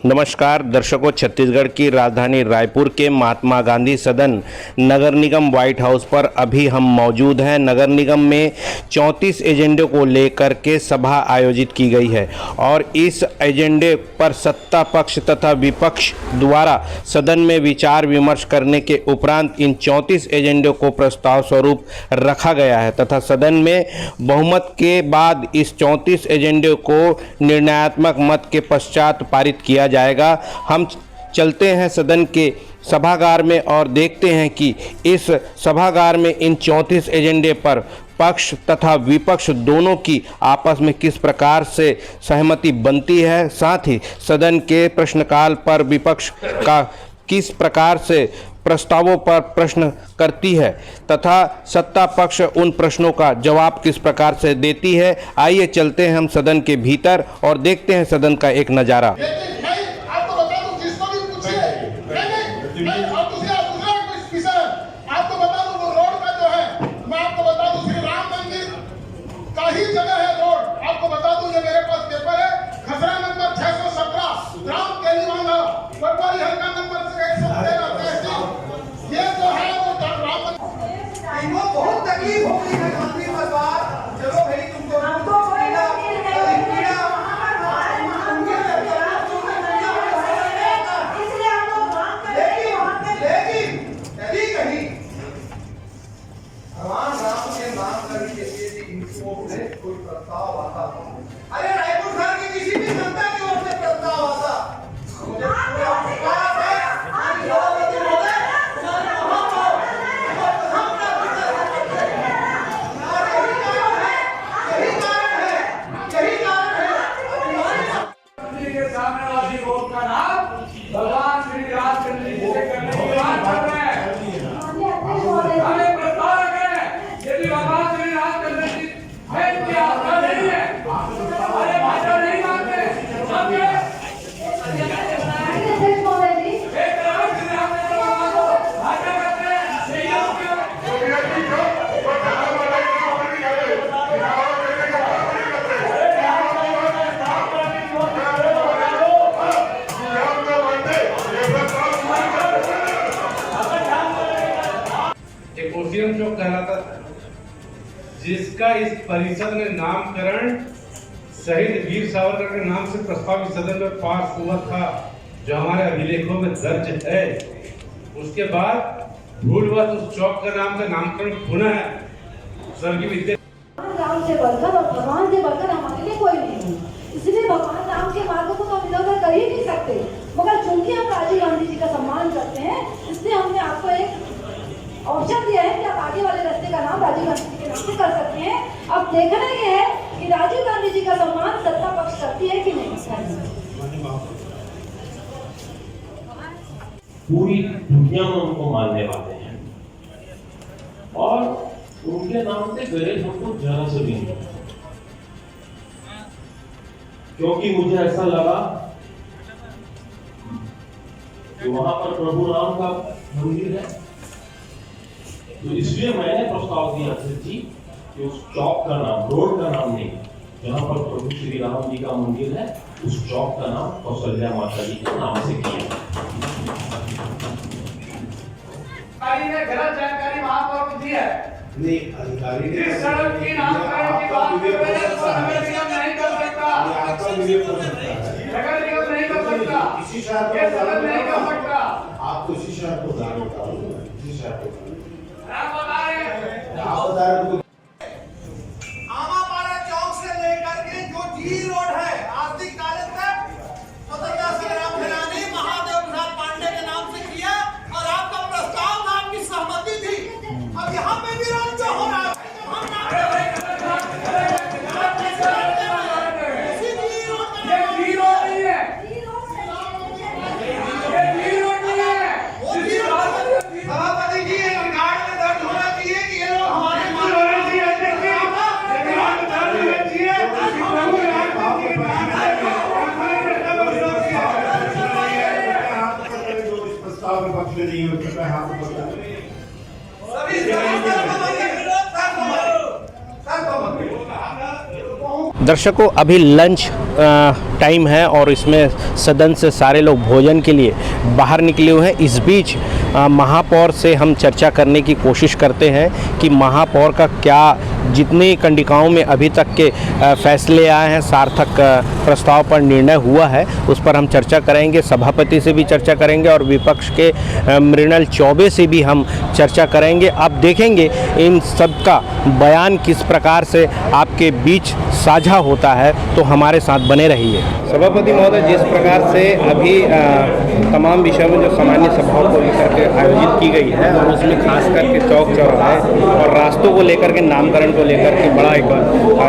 नमस्कार दर्शकों, छत्तीसगढ़ की राजधानी रायपुर के महात्मा गांधी सदन नगर निगम व्हाइट हाउस पर अभी हम मौजूद हैं। नगर निगम में 34 एजेंडे को लेकर के सभा आयोजित की गई है और इस एजेंडे पर सत्ता पक्ष तथा विपक्ष द्वारा सदन में विचार विमर्श करने के उपरांत इन 34 एजेंडे को प्रस्ताव स्वरूप रखा गया है तथा सदन में बहुमत के बाद इस 34 एजेंडे को निर्णयात्मक मत के पश्चात पारित किया जाएगा। हम चलते हैं सदन के सभागार में और देखते हैं कि इस सभागार में इन 34 एजेंडे पर पक्ष तथा विपक्ष दोनों की आपस में किस प्रकार से सहमति बनती है, साथ ही सदन के प्रश्नकाल पर विपक्ष का किस प्रकार से प्रस्तावों पर प्रश्न करती है तथा सत्ता पक्ष उन प्रश्नों का जवाब किस प्रकार से देती है। आइए चलते हैं हम सदन के भीतर और देखते हैं सदन का एक नज़ारा। ही जगह है रोड, आपको बता दूं, ये मेरे पास पेपर है, खसरा नंबर 617 ग्राम केलीवांगा, पटवारी हल्का नंबर 113 तहसील, ये जो है वो ग्राम इनको बहुत तकलीफ हो रही है गांधी परिवार। चलो भाई तुमको कोई प्रस्ताव आता, अरे रायपुर शहर की किसी भी जनता की ओर से प्रस्ताव आता, भगवान श्री रामचंद्र जी से करने की बात कर रहे हैं। हमें प्रस्ताव है, यदि भगवान श्री रामचंद्र जी है कि आपका नहीं है, अरे भाषा नहीं मानते चौक कहलाता था, जिसका इस परिषद में नामकरण शहीद वीर सावरकर के नाम से प्रस्तावित सदन में पास हुआ था, जो हमारे अभिलेखों में दर्ज है। उसके बाद भूलवश उस चौक का नाम का नामकरण पुनः स्वर्गीय विद्या राम से बढ़कर और भगवान से बढ़कर हमारे लिए कोई नहीं है, इसलिए भगवान राम के मार्ग को तो हम इधर कर ही नहीं सकते, मगर चूंकि हम राजीव गांधी जी का सम्मान करते हैं, इसलिए हमने आपको एक ऑप्शन दिया है कि आप आगे वाले रास्ते का नाम राजीव गांधी जी के नाम से कर सकते हैं। अब देखना ये है कि राजीव गांधी जी का सम्मान सत्ता पक्ष करती है कि नहीं। पूरी दुनिया में उनको मानने वाले हैं और उनके नाम से गैरेज हमको जरा से भी नहीं, क्योंकि मुझे ऐसा लगा कि वहां पर प्रभु राम का मंदिर है, तो इसलिए मैंने प्रस्ताव दिया जी कि उस चौक का नाम, रोड का नाम नहीं, जहां पर प्रभु श्री राम जी का मंदिर है, उस चौक का नाम कौशल्या माता जी के नाम से किया। अधिकारी ने गलत जानकारी महापौर को दी है। नहीं, अधिकारी ने इस सड़क की नामकरण की बात कर रहे हैं, तो नगर निगम नहीं कर सकता, नगर निगम नहीं कर सकता, इसी शहर को ये सदन नहीं कर सकता। आप तो इसी शहर को जाने का, इसी शहर को आमापाड़ा चौक से लेकर के जो जी रोड है आर्थिक कॉलेज तक स्वतंत्रता संग्राम सेनानी महादेव प्रसाद पांडे के नाम से किया और आपका प्रस्ताव में आपकी सहमति थी। अब यहाँ पे विरोध जो हो रहा है, सभापति जी रिकॉर्ड में दर्ज होना चाहिए कि ये लोग हमारे प्रस्ताव में पक्ष में नहीं होता है, हाथ दर्शकों, अभी लंच टाइम है और इसमें सदन से सारे लोग भोजन के लिए बाहर निकले हुए हैं। इस बीच महापौर से हम चर्चा करने की कोशिश करते हैं कि महापौर का क्या जितनी कंडिकाओं में अभी तक के फैसले आए हैं, सार्थक प्रस्ताव पर निर्णय हुआ है, उस पर हम चर्चा करेंगे। सभापति से भी चर्चा करेंगे और विपक्ष के मृणाल चौबे से भी हम चर्चा करेंगे। अब देखेंगे इन सब का बयान किस प्रकार से आपके बीच साझा होता है, तो हमारे साथ बने रहिए। सभापति महोदय, जिस प्रकार से अभी तमाम विषयों में जो सामान्य सभाओं को लेकर के आयोजित की गई है और उसमें खास करके चौक चौराहे और रास्तों को लेकर के, नामकरण को लेकर के बड़ा एक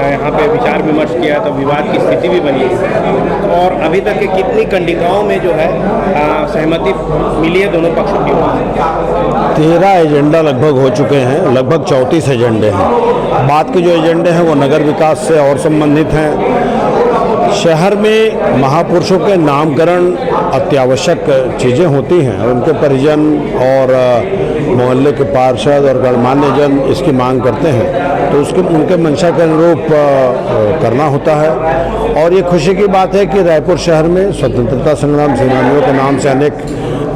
यहाँ पे विचार विमर्श किया, तो विवाद की स्थिति भी बनी है और अभी तक के कितनी कंडिकाओं में जो है सहमति मिली है दोनों पक्षों की ओर से? 13 एजेंडा लगभग हो चुके हैं, लगभग 34 एजेंडे हैं। बात के जो एजेंडे हैं वो नगर विकास से और संबंधित हैं। शहर में महापुरुषों के नामकरण अत्यावश्यक चीज़ें होती हैं और उनके परिजन और मोहल्ले के पार्षद और गणमान्य जन इसकी मांग करते हैं, तो उसके उनके मंशा के अनुरूप करना होता है। और ये खुशी की बात है कि रायपुर शहर में स्वतंत्रता संग्राम सेनानियों के नाम से अनेक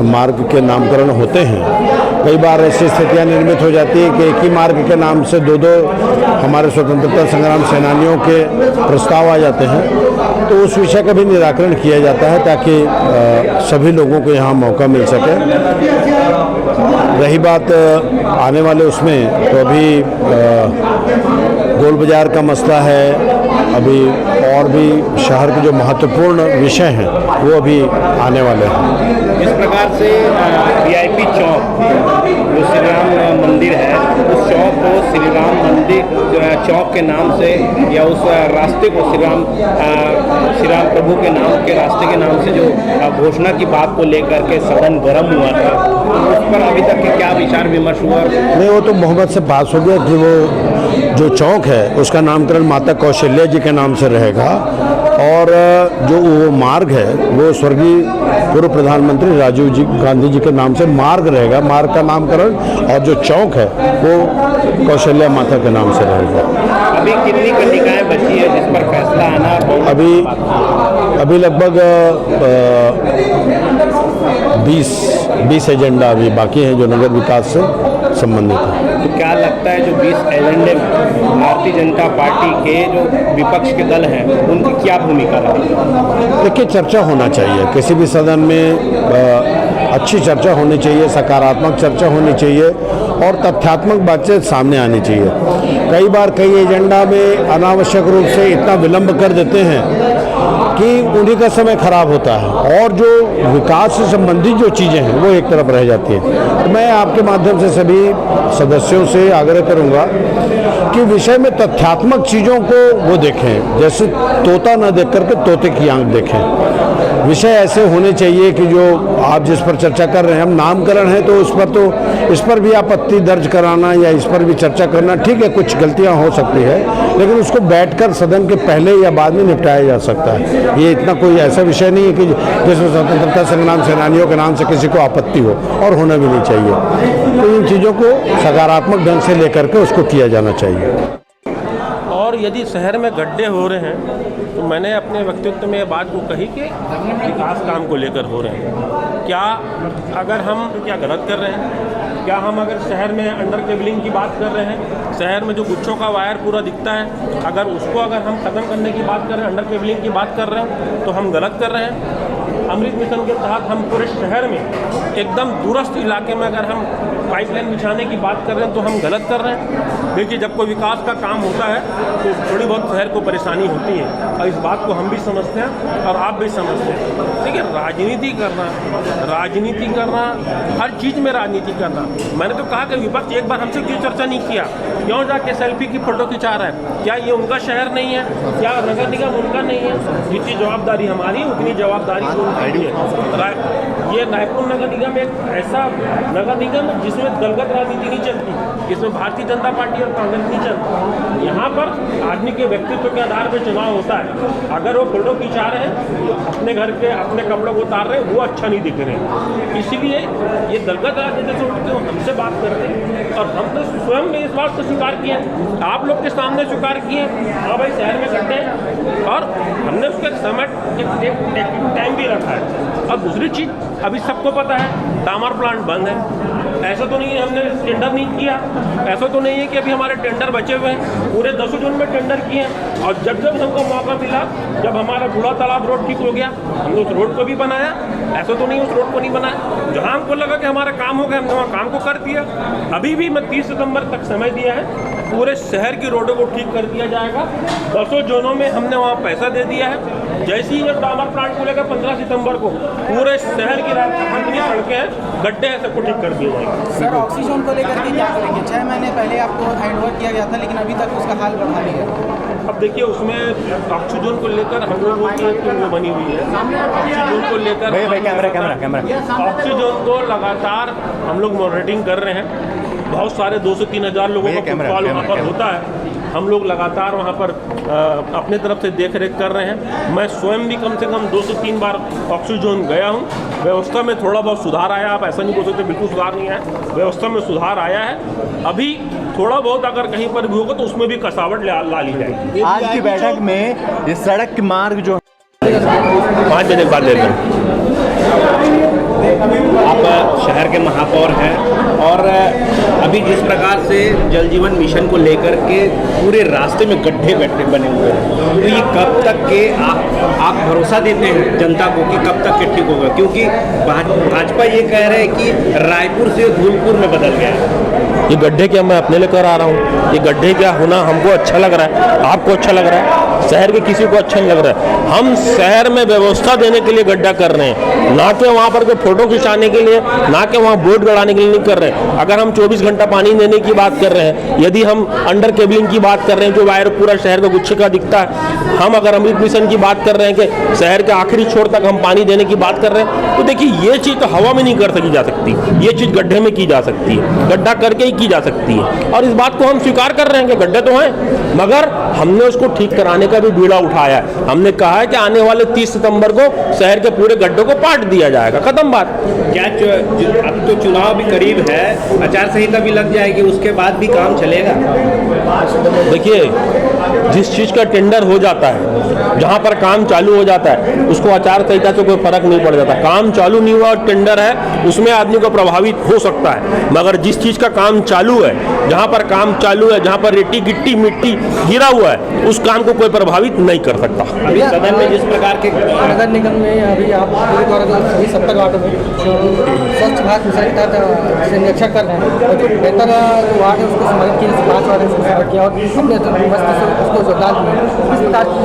मार्ग के नामकरण होते हैं। कई बार ऐसी स्थितियां निर्मित हो जाती है कि एक ही मार्ग के नाम से दो हमारे स्वतंत्रता संग्राम सेनानियों के प्रस्ताव आ जाते हैं, तो उस विषय का भी निराकरण किया जाता है ताकि सभी लोगों को यहाँ मौका मिल सके। रही बात आने वाले उसमें, तो अभी गोल बाजार का मसला है, अभी और भी शहर के जो महत्वपूर्ण विषय हैं वो अभी आने वाले हैं। इस प्रकार से वीआईपी चौक जो श्री राम मंदिर है, उस चौक को श्री राम मंदिर चौक के नाम से या उस रास्ते को श्री राम प्रभु के नाम के रास्ते के नाम से जो घोषणा की बात को लेकर के सदन गर्म हुआ था, उस पर अभी तक के क्या विचार विमर्श हुआ? नहीं, वो तो बहुमत से पास हो गया कि वो जो चौक है उसका नामकरण माता कौशल्या जी के नाम से रहेगा और जो वो मार्ग है वो स्वर्गीय पूर्व प्रधानमंत्री राजीव गांधी जी के नाम से मार्ग रहेगा, मार्ग का नामकरण, और जो चौक है वो कौशल्या माता के नाम से रहेगा। अभी कितनी कंडिकाएं बची है जिस पर फैसला आना? अभी लगभग 20 एजेंडा अभी बाकी हैं जो नगर विकास से संबंधित है। तो क्या लगता है जो 20 एजेंडे में भारतीय जनता पार्टी के जो विपक्ष के दल हैं उनकी क्या भूमिका रहेगी? देखिए, चर्चा होना चाहिए किसी भी सदन में, अच्छी चर्चा होनी चाहिए, सकारात्मक चर्चा होनी चाहिए और तथ्यात्मक बातचीत सामने आनी चाहिए। कई बार कई एजेंडा में अनावश्यक रूप से इतना विलंब कर देते हैं कि उन्हीं का समय खराब होता है और जो विकास से संबंधित जो चीज़ें हैं वो एक तरफ रह जाती हैं। तो मैं आपके माध्यम से सभी सदस्यों से आग्रह करूंगा कि विषय में तथ्यात्मक चीज़ों को वो देखें, जैसे तोता न देख करके तोते की आंख देखें। विषय ऐसे होने चाहिए कि जो आप जिस पर चर्चा कर रहे हैं, हम नामकरण है तो इस पर भी आपत्ति दर्ज कराना या इस पर भी चर्चा करना ठीक है, कुछ गलतियां हो सकती है, लेकिन उसको बैठकर सदन के पहले या बाद में निपटाया जा सकता है। ये इतना कोई ऐसा विषय नहीं है कि जिसमें स्वतंत्रता संग्राम सेनानियों के नाम से किसी को आपत्ति हो, और होना भी नहीं चाहिए। तो इन चीज़ों को सकारात्मक ढंग से लेकर के उसको किया जाना चाहिए। और यदि शहर में गड्ढे हो रहे हैं तो मैंने अपने व्यक्तित्व में ये बात को कही कि विकास काम को लेकर हो रहे हैं। क्या अगर हम क्या गलत कर रहे हैं? क्या हम अगर शहर में अंडर केबलिंग की बात कर रहे हैं, शहर में जो गुच्छों का वायर पूरा दिखता है, अगर उसको अगर हम ख़त्म करने की बात कर रहे हैं, अंडर केबलिंग की बात कर रहे हैं, तो हम गलत कर रहे हैं। अमृत मिशन के तहत हम पूरे शहर में एकदम दूरस्थ इलाके में अगर हम पाइपलाइन बिछाने की बात कर रहे हैं तो हम गलत कर रहे हैं। देखिए, जब कोई विकास का काम होता है तो थोड़ी बहुत शहर को परेशानी होती है और इस बात को हम भी समझते हैं और आप भी समझते हैं। देखिए, राजनीति करना, हर चीज़ में राजनीति करना। मैंने तो कहा कि विपक्ष एक बार हमसे क्यों चर्चा नहीं किया, क्यों जाके सेल्फी की फ़ोटो खिंचा रहा है? क्या ये उनका शहर नहीं है? क्या नगर निगम उनका नहीं है? जितनी जवाबदारी हमारी उतनी जवाबदारी उनकी है। ये रायपुर नगर निगम एक ऐसा नगर निगम जिसमें दलगत राजनीति नहीं चलती, इसमें भारतीय जनता पार्टी और कांग्रेस नहीं चलती। यहाँ पर आदमी के व्यक्तित्व के आधार पर चुनाव होता है। अगर वो फोटो खिंचा रहे हैं तो अपने घर के अपने कपड़ों को उतार रहे हैं, वो अच्छा नहीं दिख रहे। इसलिए ये दलगत राजनीति से उठते हो हमसे बात करते हैं और हम तो स्वयं ने इस बात को स्वीकार किया, आप लोग के सामने स्वीकार किए। हाँ भाई, शहर में करते हैं और हमने उसका एक टाइम भी रखा है। अब दूसरी चीज़, अभी सबको पता है दामर प्लांट बंद है। ऐसा तो नहीं है हमने टेंडर नहीं किया, ऐसा तो नहीं है कि अभी हमारे टेंडर बचे हुए हैं, पूरे 10 जोन में टेंडर किए हैं। और जब जब हमको मौका मिला, जब हमारा बूढ़ा तालाब रोड ठीक हो गया, हमने उस रोड को भी बनाया। ऐसा तो नहीं उस रोड को नहीं बनाया, जहाँ हमको लगा कि हमारा काम हो गया हमने वहाँ काम को कर दिया। अभी भी मैं 30 सितंबर तक समय दिया है, पूरे शहर की रोडों को ठीक कर दिया जाएगा। 10 जोनों में हमने वहाँ पैसा दे दिया है। जैसे ही जब डामर प्लांट को लेकर 15 सितंबर को पूरे शहर की जितनी सड़कें हैं, गड्ढे हैं, सबको ठीक कर दिए जाएंगे। सर, ऑक्सीजन को लेकर के क्या करेंगे? 6 महीने पहले आपको हैंडओवर किया गया था, लेकिन अभी तक उसका हाल बढ़ा नहीं है। अब देखिए, उसमें ऑक्सीजन को लेकर हम लोगों की एक टीम बनी हुई है। ऑक्सीजन को लेकर ऑक्सीजन को लगातार हम लोग मॉनिटरिंग कर रहे हैं। बहुत सारे 2 से 3 हज़ार लोगों का फुटफॉल वहाँ पर होता है। हम लोग लगातार वहाँ पर अपने तरफ से देख रेख कर रहे हैं। मैं स्वयं भी कम से कम 2 से 3 बार ऑक्सीजन गया हूँ। व्यवस्था में थोड़ा बहुत सुधार आया, आप ऐसा नहीं बोल सकते बिल्कुल सुधार नहीं आया, व्यवस्था में सुधार आया है। अभी थोड़ा बहुत अगर कहीं पर भी होगा तो उसमें भी कसावट ला ली जाएगी। आज की बैठक में ये सड़क के मार्ग जो 5 बजे के बाद ले लें। आप शहर के महापौर हैं और अभी जिस प्रकार से जल जीवन मिशन को लेकर के पूरे रास्ते में गड्ढे बने हुए हैं, तो ये कब तक के आप भरोसा देते हैं जनता को कि कब तक के ठीक होगा? क्योंकि भाजपा ये कह रहे हैं कि रायपुर से धूलपुर में बदल गया है। ये गड्ढे क्या मैं अपने लिए कर आ रहा हूँ? ये गड्ढे क्या होना हमको अच्छा लग रहा है, आपको अच्छा लग रहा है, शहर के किसी को अच्छा नहीं लग रहा है। हम शहर में व्यवस्था देने के लिए गड्ढा कर रहे हैं, ना कि वहाँ पर कोई फोटो खिंचाने के लिए, ना कि वहाँ बोर्ड गड़ाने के लिए नहीं कर रहे हैं। अगर हम 24 घंटा पानी देने की बात कर रहे हैं, यदि हम अंडर केबलिंग की बात कर रहे हैं, जो वायर पूरा शहर को गुच्छे का दिखता है, हम अगर अमृत मिशन की बात कर रहे हैं कि शहर के आखिरी छोर तक हम पानी देने की बात कर रहे हैं, तो देखिए ये चीज़ तो हवा में नहीं कर सकी जा सकती, ये चीज़ गड्ढे में की जा सकती है, गड्ढा करके ही की जा सकती है। और इस बात को हम स्वीकार कर रहे हैं कि गड्ढे तो हैं, मगर हमने उसको ठीक कराने का भी बीड़ा उठाया है। हमने कहा है कि आने वाले 30 सितंबर को शहर के पूरे गड्ढों को पाट दिया जाएगा, खत्म बात। क्या अब तो चुनाव भी करीब है, आचार संहिता भी लग जाएगी, उसके बाद भी काम चलेगा? देखिए, जिस चीज़ का टेंडर हो जाता है, जहाँ पर काम चालू हो जाता है, उसको आचार संहिता से कोई फर्क नहीं पड़ जाता। काम चालू नहीं हुआ और टेंडर है, उसमें आदमी को प्रभावित हो सकता है, मगर जिस चीज़ का काम चालू है, जहाँ पर काम चालू है, जहाँ पर रेती गिट्टी मिट्टी गिरा हुआ है, उस काम को कोई प्रभावित नहीं कर सकता। अभी सदन में जिस प्रकार के नगर निगम में अभी आप द्वारा 70 वार्ड में स्वच्छ भारत मिशन के तहत निरीक्षण कर रहे हैं, और जो बेहतर वार्ड है उसको समर्पित किया, 5 वार्ड है उसको समर्पित किया, और अपने उसको जोरदार किया। इस प्रकार की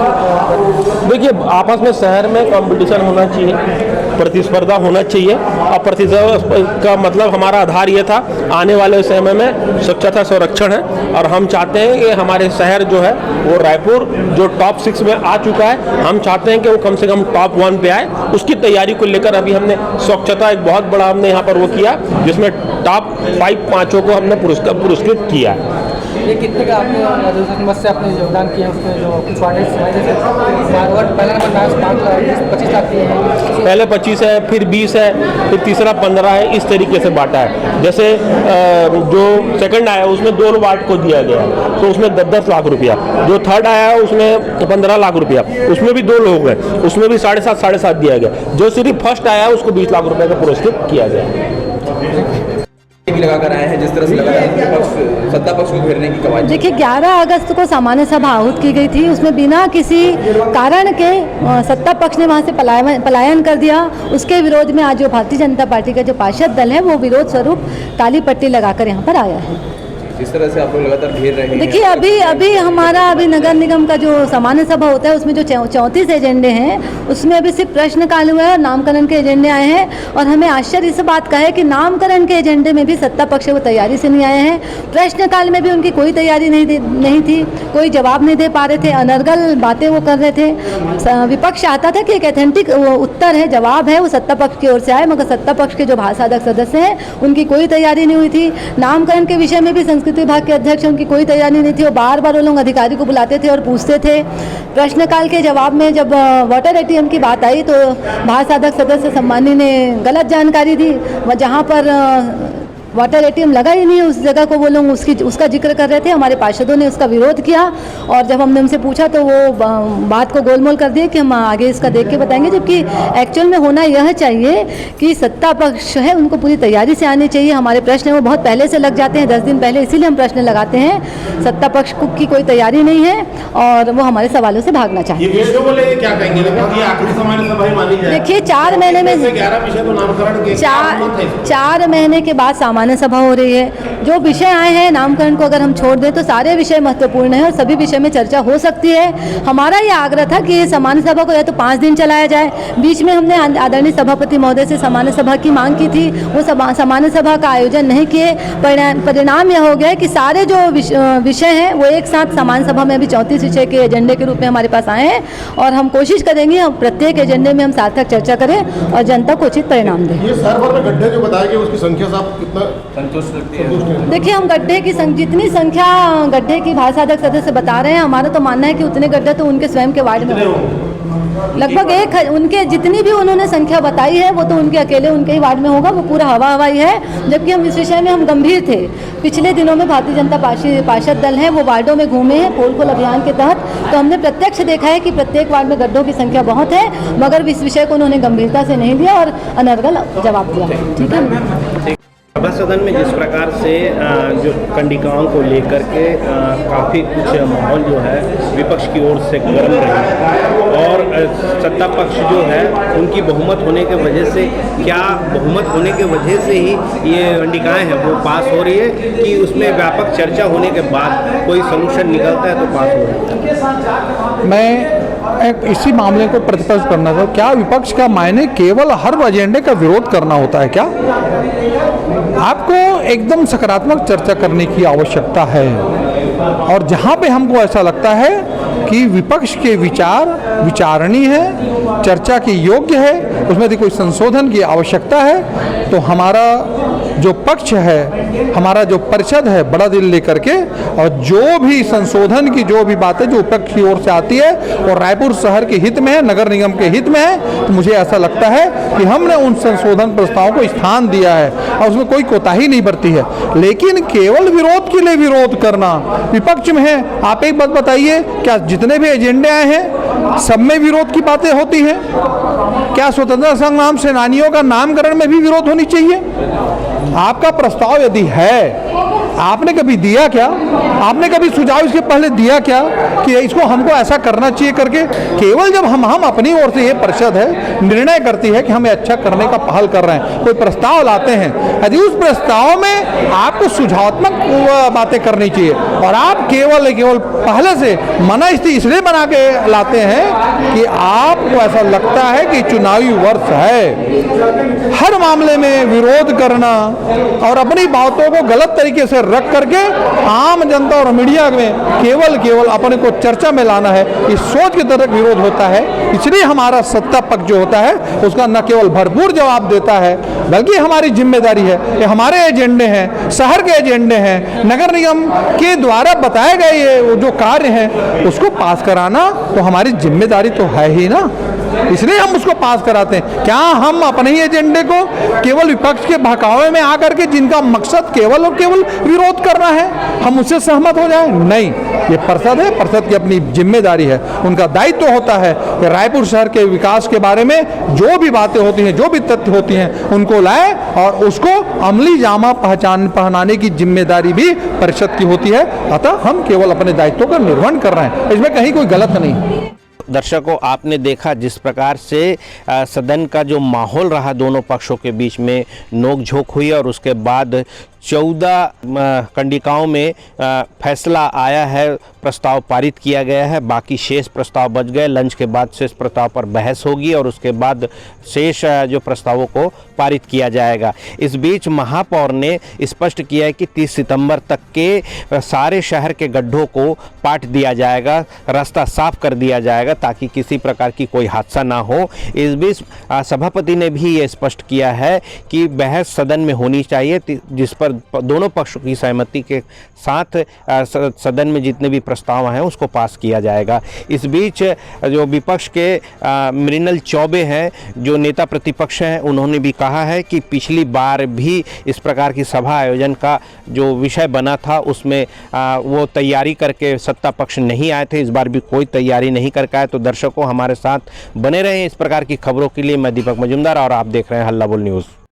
देखिए, आपस में शहर में कंपटीशन होना चाहिए, प्रतिस्पर्धा होना चाहिए, और प्रतिस्पर्धा का मतलब हमारा आधार ये था आने वाले समय में स्वच्छता संरक्षण है। और हम चाहते हैं कि हमारे शहर जो है वो रायपुर जो टॉप 6 में आ चुका है, हम चाहते हैं कि वो कम से कम टॉप 1 पे आए। उसकी तैयारी को लेकर अभी हमने स्वच्छता एक बहुत बड़ा हमने यहाँ पर वो किया, जिसमें टॉप 5 को हमने पुरस्कृत किया है। ये कितने का आपने मत से अपने योगदान किया उसमें, जो कुछ वार्ड पहला नंबर 25 लाख दिए हैं, पहले 25 है, फिर 20 है, फिर तीसरा 15 है, इस तरीके से बांटा है। जैसे जो सेकंड आया उसमें 2 वार्ड को दिया गया, तो उसमें 10-10 लाख रुपया। जो थर्ड आया है उसमें 15 लाख रुपया, उसमें भी 2 लोग हैं, उसमें भी 7.5 दिया गया। जो सिर्फ फर्स्ट आया उसको 20 लाख रुपये का पुरस्कृत किया गया। भी लगाकर आए हैं, जिस तरह से लगातार सत्ता पक्ष को घेरने की कवायद। देखिए, 11 अगस्त को सामान्य सभा आहूत की गई थी, उसमें बिना किसी कारण के सत्ता पक्ष ने वहां से पलायन कर दिया। उसके विरोध में आज जो भारतीय जनता पार्टी का जो पार्षद दल है वो विरोध स्वरूप काली पट्टी लगाकर यहाँ पर आया है। जिस तरह से आप लोग लगातार घेर रहे हैं, देखिए, अभी हमारा नगर निगम का जो सामान्य सभा होता है उसमें जो 34 एजेंडे हैं, उसमें अभी सिर्फ प्रश्नकाल हुआ है और नामकरण के एजेंडे आए हैं। और हमें आश्चर्य इस बात का है कि नामकरण के एजेंडे में भी सत्ता पक्ष वो तैयारी से नहीं आए हैं। प्रश्नकाल में भी उनकी कोई तैयारी नहीं थी, कोई जवाब नहीं दे पा रहे थे, अनर्गल बातें वो कर रहे थे। विपक्ष चाहता था कि एक ऑथेंटिक उत्तर है, जवाब है, वो सत्ता पक्ष की ओर से आए, मगर सत्ता पक्ष के जो भाषाधक सदस्य हैं उनकी कोई तैयारी नहीं हुई थी। नामकरण के विषय में भी संस्कृति विभाग के अध्यक्ष, उनकी कोई तैयारी नहीं थी। वो बार-बार वो लोग अधिकारी को बुलाते थे और पूछते थे। प्रश्नकाल के जवाब में जब वाटर एटीएम की बात आई तो भाषाधक सदस्य सम्मानी ने गलत जानकारी दी, जहाँ पर वाटर एटीएम लगा ही नहीं है उस जगह को, वो लोग उसका जिक्र कर रहे थे। हमारे पार्षदों ने उसका विरोध किया और जब हमने उनसे पूछा तो वो बात को गोलमोल कर दिए कि हम आगे इसका देख के बताएंगे, जबकि एक्चुअल में होना यह चाहिए कि सत्ता पक्ष है उनको पूरी तैयारी से आनी चाहिए। हमारे प्रश्न है वो बहुत पहले से लग जाते हैं, 10 दिन पहले, इसीलिए हम प्रश्न लगाते हैं। सत्ता पक्ष की कोई तैयारी नहीं है और वो हमारे सवालों से भागना चाहिए। क्या कहेंगे, आखिरी सामान्य सभा ही मानी जाए। देखिए 4 महीने में 11 विषय तो नामकरण के 4 महीने के बाद सामान्य सभा हो रही है। जो विषय आए हैं नामकरण को अगर हम छोड़ दें तो सारे विषय महत्वपूर्ण हैं और सभी विषय में चर्चा हो सकती है। हमारा ये आग्रह था कि सामान्य सभा को या तो 5 दिन चलाया जाए। बीच में हमने आदरणीय सभापति महोदय से सामान्य सभा की मांग की थी, वो सामान्य सभा का आयोजन नहीं किए। परिणाम यह हो गया कि सारे जो विषय हैं वो एक साथ सामान्य सभा में अभी 34 विषय के एजेंडे के रूप में हमारे पास आए हैं और हम कोशिश करेंगे हम प्रत्येक एजेंडे में हम सार्थक चर्चा करें और जनता को उचित परिणाम दें। ये शहर भर में गड्ढे जो बताए गए उसकी संख्या से आप कितना संतुष्ट लगती है? देखिए हम गड्ढे की जितनी संख्या गड्ढे की भाषा अध्यक्ष सदस्य बता रहे हैं, हमारा तो मानना है कि उतने गड्ढे तो उनके स्वयं के वार्ड में लगभग उनके जितनी भी उन्होंने संख्या बताई है वो तो उनके अकेले उनके ही वार्ड में होगा, वो पूरा हवाई है। जबकि हम इस विषय में हम गंभीर थे। पिछले दिनों में भारतीय जनता पार्षद दल है वो वार्डों में घूमे हैं पोल खोल अभियान के तहत, तो हमने प्रत्यक्ष देखा है कि प्रत्येक वार्ड में गड्ढों की संख्या बहुत है, मगर इस विषय को उन्होंने गंभीरता से नहीं लिया और अनर्गल जवाब दिया। ठीक है। सभा सदन में जिस प्रकार से जो कंडिकाओं को लेकर के काफ़ी कुछ माहौल जो है विपक्ष की ओर से गर्म रही और सत्ता पक्ष जो है उनकी बहुमत होने के वजह से, क्या बहुमत होने के वजह से ही ये कंडिकाएं हैं वो पास हो रही है कि उसमें व्यापक चर्चा होने के बाद कोई सलूशन निकलता है तो पास हो रहा है? मैं इसी मामले को प्रतिपक्ष करना था। क्या विपक्ष का मायने केवल हर एजेंडे का विरोध करना होता है क्या? आपको एकदम सकारात्मक चर्चा करने की आवश्यकता है और जहाँ पे हमको ऐसा लगता है कि विपक्ष के विचार विचारणीय है, चर्चा के योग्य है, उसमें यदि कोई संशोधन की आवश्यकता है तो हमारा जो पक्ष है, हमारा जो परिषद है, बड़ा दिल लेकर के और जो भी संशोधन की जो भी बातें जो विपक्ष की ओर से आती है और रायपुर शहर के हित में है, नगर निगम के हित में है, तो मुझे ऐसा लगता है कि हमने उन संशोधन प्रस्तावों को स्थान दिया है और उसमें कोई कोताही नहीं बरती है। लेकिन केवल विरोध के लिए विरोध करना विपक्ष में है। आप एक बात बताइए, क्या जितने भी एजेंडे आए हैं सब में विरोध की बातें होती हैं? क्या स्वतंत्रता संग्राम सेनानियों का नामकरण में भी विरोध होनी चाहिए? आपका प्रस्ताव यदि है, आपने कभी दिया क्या? आपने कभी सुझाव इसके पहले दिया क्या कि इसको हमको ऐसा करना चाहिए करके? केवल जब हम अपनी ओर से, ये परिषद है निर्णय करती है कि हमें अच्छा करने का पहल कर रहे हैं, कोई प्रस्ताव लाते हैं, यदि उस प्रस्ताव में आपको सुझावात्मक बातें करनी चाहिए और आप केवल पहले से मना इसलिए बना के लाते हैं कि आपको ऐसा लगता है कि चुनावी वर्ष है। हर मामले में विरोध करना और अपनी बातों को गलत तरीके से रख करके आम जनता और मीडिया में केवल अपने को चर्चा में लाना है, इस सोच के तहत विरोध होता है। इसलिए हमारा सत्ता पक्ष जो होता है उसका न केवल भरपूर जवाब देता है बल्कि हमारी जिम्मेदारी है कि हमारे एजेंडे हैं, शहर के एजेंडे हैं, नगर निगम के द्वारा बताए गए ये जो कार्य हैं उसको पास कराना तो हमारी जिम्मेदारी तो है ही ना, इसलिए हम उसको पास कराते हैं। क्या हम अपने ही एजेंडे को केवल विपक्ष के बहकावे में आकर के, जिनका मकसद केवल और केवल विरोध करना है, हम उससे सहमत हो जाएं? नहीं, ये परिषद है, परिषद की अपनी जिम्मेदारी है, उनका दायित्व होता है कि रायपुर शहर के विकास के बारे में जो भी बातें होती हैं, जो भी तथ्य होती हैं, उनको लाए और उसको अमली जामा पहनाने की जिम्मेदारी भी परिषद की होती है। अतः हम केवल अपने दायित्वों का निर्वहन कर रहे हैं, इसमें कहीं कोई गलत नहीं। दर्शकों, आपने देखा जिस प्रकार से सदन का जो माहौल रहा, दोनों पक्षों के बीच में नोक-झोंक हुई और उसके बाद 14 कंडिकाओं में फैसला आया है, प्रस्ताव पारित किया गया है। बाकी शेष प्रस्ताव बच गए। लंच के बाद शेष प्रस्ताव पर बहस होगी और उसके बाद शेष जो प्रस्तावों को पारित किया जाएगा। इस बीच महापौर ने स्पष्ट किया है कि 30 सितंबर तक के सारे शहर के गड्ढों को पाट दिया जाएगा, रास्ता साफ कर दिया जाएगा ताकि किसी प्रकार की कोई हादसा ना हो। इस बीच सभापति ने भी ये स्पष्ट किया है कि बहस सदन में होनी चाहिए, जिस पर दोनों पक्षों की सहमति के साथ सदन में जितने भी प्रस्ताव हैं उसको पास किया जाएगा। इस बीच जो विपक्ष के मृणाल चौबे हैं, जो नेता प्रतिपक्ष हैं, उन्होंने भी कहा है कि पिछली बार भी इस प्रकार की सभा आयोजन का जो विषय बना था उसमें वो तैयारी करके सत्ता पक्ष नहीं आए थे, इस बार भी कोई तैयारी नहीं करके आए। तो दर्शकों, हमारे साथ बने रहें इस प्रकार की खबरों के लिए। मैं दीपक मजुमदार और आप देख रहे हैं हल्ला बोल न्यूज़।